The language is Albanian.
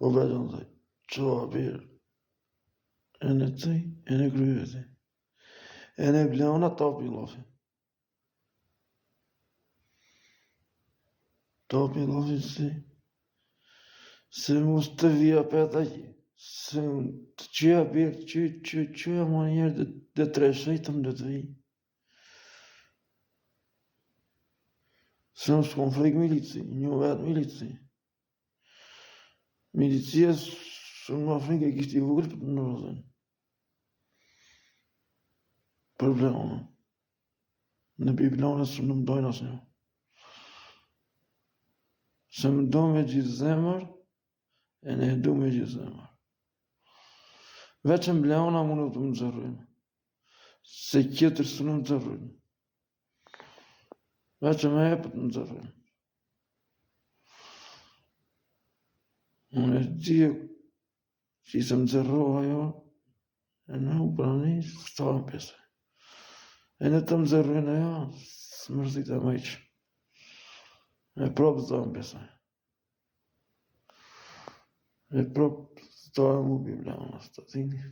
O vëllën dhe, qa birë, e në të, e në kryeti, e në bleona tapi lafi. Tapi lafi se mos të vija peta që, se të qëja birë, qëja ma njerë dhe tre shëjtëm dhe të vijë. Se në s'kom frikë milici, një vetë milici. Milicia së më frikë e kishtë i vogël për të në rëzën. Për bleona. Në bi bleona së në më dojnë asë një. Se më do me gjithë zemër, e ne du me gjithë zemër. Veçën bleona më në të më zërrujnë. Se kjetër së në më zërrujnë. Veçën me e për të më zërrujnë. Unë e dhije që i se më zërroha jo, e në u prani, s'ta më pese. E në të më zërrujnë e jo, së mërzit e majqë. E propë s'ta më pese. E propë s'ta më bi bleona, s'ta tini.